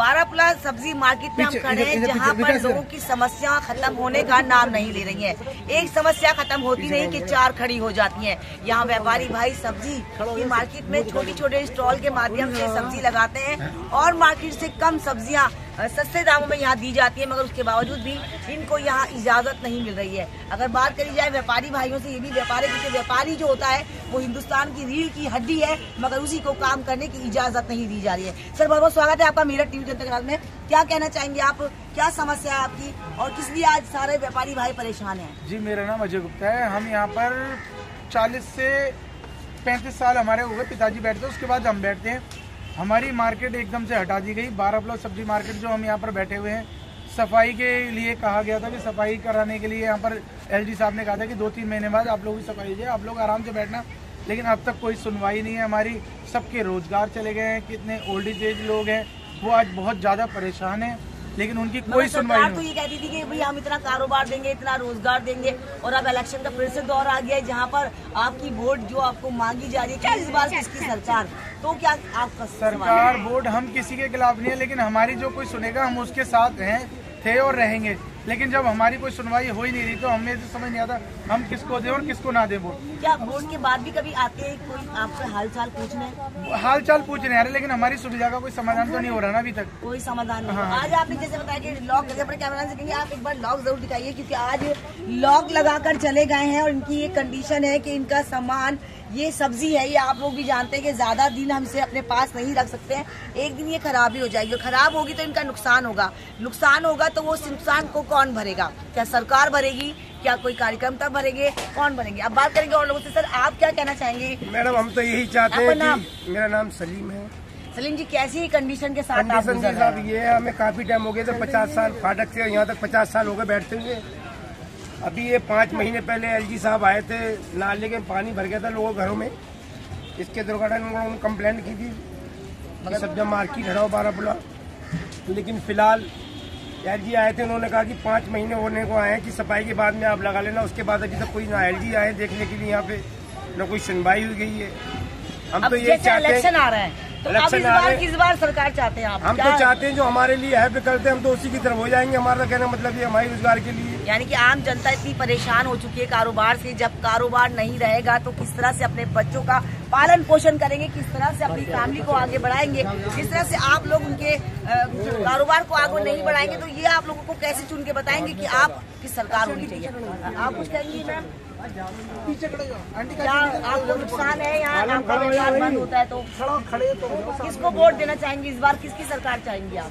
बारापुला सब्जी मार्केट में हम खड़े हैं, जहाँ पर लोगों की समस्या खत्म होने का नाम नहीं ले रही है। एक समस्या खत्म होती नहीं कि चार खड़ी हो जाती हैं। यहाँ व्यापारी भाई सब्जी की मार्केट में छोटे छोटे स्टॉल के माध्यम से सब्जी लगाते हैं और मार्केट से कम सब्जियाँ सस्ते दामों में यहाँ दी जाती है, मगर उसके बावजूद भी इनको यहाँ इजाजत नहीं मिल रही है। अगर बात करी जाए व्यापारी भाइयों से, ये भी व्यापारी जो होता है वो हिंदुस्तान की रीढ़ की हड्डी है, मगर उसी को काम करने की इजाजत नहीं दी जा रही है। सर बहुत बहुत स्वागत है आपका मेरठ टीवी जनता के में। क्या कहना चाहेंगे आप, क्या समस्या है आपकी और किस लिए आज सारे व्यापारी भाई परेशान हैं? जी मेरा नाम अजय गुप्ता है। हम यहाँ पर 40 से 35 साल हमारे हो गए, पिताजी बैठते हैं उसके बाद हम बैठते हैं। हमारी मार्केट एकदम से हटा दी गई। बारापुला सब्जी मार्केट जो हम यहाँ पर बैठे हुए हैं, सफाई के लिए कहा गया था कि सफाई कराने के लिए यहाँ पर एलजी साहब ने कहा था कि 2-3 महीने बाद आप लोग की सफाई हो जाए, आप लोग आराम से बैठना, लेकिन अब तक कोई सुनवाई नहीं है हमारी। सबके रोजगार चले गए हैं, कितने ओल्ड एज लोग हैं वो आज बहुत ज़्यादा परेशान हैं, लेकिन उनकी कोई सुनवाई नहीं। तो ये कहती थी कि भाई हम इतना कारोबार देंगे, इतना रोजगार देंगे, और अब इलेक्शन का फिर से दौर आ गया है जहाँ पर आपकी वोट जो आपको मांगी जा रही है, इस बार किसकी सरकार, तो क्या आपका सरकार वोट हम किसी के खिलाफ नहीं है, लेकिन हमारी जो कोई सुनेगा हम उसके साथ थे और रहेंगे। लेकिन जब हमारी कोई सुनवाई हो ही नहीं रही तो हमें तो समझ नहीं आता हम किसको दें और किसको ना दें वोट। क्या वोट के बाद भी कभी आते हैं कोई आपसे हालचाल पूछने आ रहे, लेकिन हमारी सुविधा का कोई समाधान तो नहीं हो रहा ना अभी तक। कोई समाधान नहीं। हाँ। आज आपने जैसे बताया कि लॉक अपने कैमरा से कहेंगे, आप एक बार लॉक जरूर दिखाइए, क्योंकि आज लॉक लगाकर चले गए हैं और इनकी ये कंडीशन है कि इनका सामान, ये सब्जी है, ये आप लोग भी जानते हैं कि ज्यादा दिन हम इसे अपने पास नहीं रख सकते हैं, एक दिन ये खराब ही हो जाएगी, और खराब होगी तो इनका नुकसान होगा तो वो नुकसान को कौन भरेगा? क्या सरकार भरेगी? क्या कोई कार्यक्रमता भरेंगे? कौन भरेंगे? अब बात करेंगे और लोगों से। सर आप क्या कहना चाहेंगे? मैडम हम तो यही चाहते हैं कि मेरा नाम सलीम है। सलीम जी, कैसी कंडीशन के साथ आप कंडीशन के साथ ये है, हमें काफी टाइम हो गया था, 50 साल फाटक से यहाँ तक 50 साल हो गए बैठते हुए। अभी ये 5 महीने पहले एलजी साहब आए थे, नाले के पानी भर गया था लोगों घरों में, इसके दुर्घटना उन्होंने कंप्लेंट की थी सब्जी मार्केट हटाओ बारापुला। लेकिन फिलहाल एलजी आए थे, उन्होंने कहा कि 5 महीने होने को आए हैं कि सफाई के बाद में आप लगा लेना। उसके बाद अभी तक कोई ना एलजी आए देखने के लिए यहाँ पे, न कोई सुनवाई हुई गई है। हम तो ये चाहते हैं, इलेक्शन आ रहा है तो अब किस बार सरकार चाहते हैं आप? हम तो चाहते हैं जो हमारे लिए है विकल्प है, हम तो उसी की तरफ हो जाएंगे। हमारा कहना मतलब ये हमारे रोजगार के लिए, यानी कि आम जनता इतनी परेशान हो चुकी है कारोबार से। जब कारोबार नहीं रहेगा तो किस तरह से अपने बच्चों का पालन पोषण करेंगे, किस तरह से अपनी फैमिली को आगे बढ़ाएंगे? जिस तरह से आप लोग उनके कारोबार को आगे नहीं बढ़ाएंगे तो ये आप लोगों को कैसे चुन के बताएंगे कि आप किस सरकार होनी चाहिए? आप कुछ कहेंगी मैम? क्या आपको नुकसान है यहाँ आपका रोजगार बंद होता है तो किसको वोट देना चाहेंगे इस बार? किसकी सरकार चाहेंगे आप?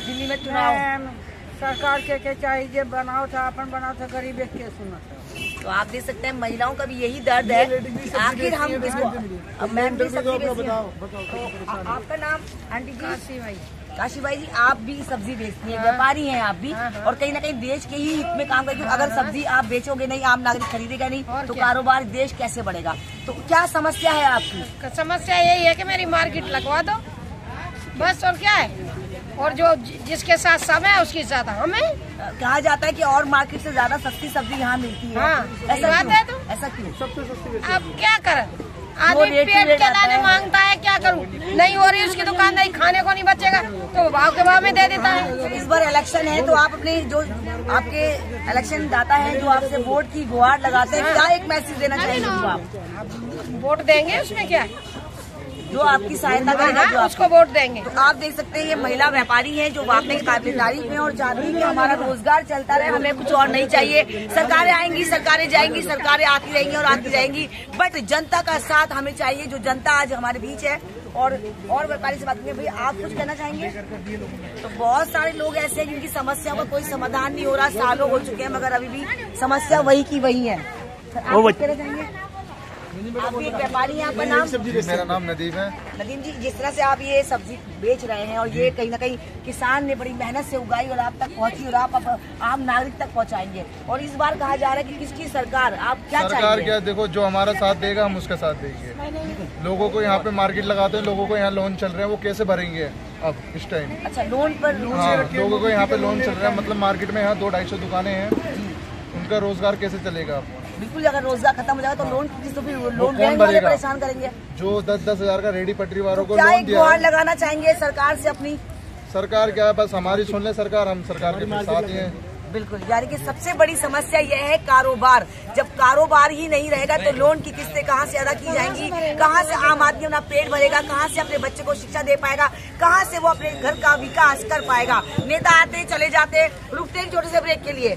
दिल्ली में चुनाव सरकार के चाहिए, बनाओ था अपन बनाओ था, गरीब के सुना। तो आप देख सकते हैं महिलाओं का भी यही दर्द है, आखिर हम किसको। अब मैम भी सब्जी, आपका नाम? आंटी जी काशी भाई जी, आप भी सब्जी बेचती हैं, व्यापारी हैं आप भी, और कहीं ना कहीं देश के ही हित में काम करते हैं। अगर सब्जी आप बेचोगे नहीं, आम नागरिक खरीदेगा नहीं तो कारोबार देश कैसे बढ़ेगा? तो क्या समस्या है आपकी? समस्या यही है कि मेरी मार्केट लगवा दो बस, और क्या है? और जो जिसके साथ सब है उसके साथ हमें कहा जाता है कि और मार्केट से ज्यादा सस्ती सब्जी यहाँ मिलती है। ऐसा क्यों? सबसे सस्ती। अब क्या करें, आदमी पेट के लाने मांगता है, क्या करूं? नहीं हो रही उसकी दुकान, नहीं खाने को नहीं बचेगा तो भाव के भाव में दे देता है। इस बार इलेक्शन है तो आप अपने जो आपके इलेक्शन दाता है जो आपसे वोट की गुहार लगाते हैं, क्या एक मैसेज देना चाहेंगे उनको? आप वोट देंगे, उसमें क्या है, जो आपकी सहायता करेगा जो उसको वोट देंगे। तो आप देख सकते हैं ये महिला व्यापारी है जो अपने काबिल तारीफ में और चाहती है कि हमारा रोजगार चलता रहे, हमें कुछ और नहीं चाहिए। सरकारें आएंगी, सरकारें जाएंगी, सरकारें आती रहेंगी और आती रहेंगी, बट जनता का साथ हमें चाहिए। जो जनता आज हमारे बीच है और व्यापारी से बात करेंगे। भाई आप कुछ कहना चाहेंगे? तो बहुत सारे लोग ऐसे हैं जिनकी समस्या का कोई समाधान नहीं हो रहा, सालों हो चुके हैं मगर अभी भी समस्या वही की वही है। आप कुछ कहना चाहेंगे? आप भी एक व्यापारी हैं, आपका नाम? मेरा नाम नदीम है। नदीम जी, जिस तरह से आप ये सब्जी बेच रहे हैं और ये कहीं ना कहीं किसान ने बड़ी मेहनत से उगाई और आप तक पहुंची और आप आम नागरिक तक पहुंचाएंगे, और इस बार कहा जा रहा है कि किसकी सरकार, आप क्या चाहेंगे? सरकार क्या, देखो जो हमारा साथ देगा हम उसका साथ देंगे। लोगों को यहाँ पे मार्केट लगाते हैं, लोगों को यहाँ लोन चल रहे हैं, वो कैसे भरेंगे अब इस टाइम? अच्छा, लोन पर? हाँ, लोगों को यहाँ पे लोन चल रहा है, मतलब मार्केट में यहाँ 200-250 दुकानें हैं, उनका रोजगार कैसे चलेगा? बिल्कुल, अगर रोजगार खत्म हो जाएगा तो लोन तो फिर लोन बैंक वाले परेशान करेंगे। जो 10-10 हज़ार का रेडी पटरी वालों को क्या लोन एक गुहार लगाना चाहेंगे सरकार से अपनी? सरकार क्या है, बस हमारी सुन ले सरकार, हम सरकार के साथ ही हैं। बिल्कुल, यानी कि सबसे बड़ी समस्या यह है कारोबार। जब कारोबार ही नहीं रहेगा तो लोन की किस्तें कहाँ से अदा की जाएंगी, कहाँ से आम आदमी अपना पेट भरेगा, कहाँ से अपने बच्चे को शिक्षा दे पाएगा, कहाँ से वो अपने घर का विकास कर पाएगा। नेता आते चले जाते, रुकते एक छोटे से ब्रेक के लिए।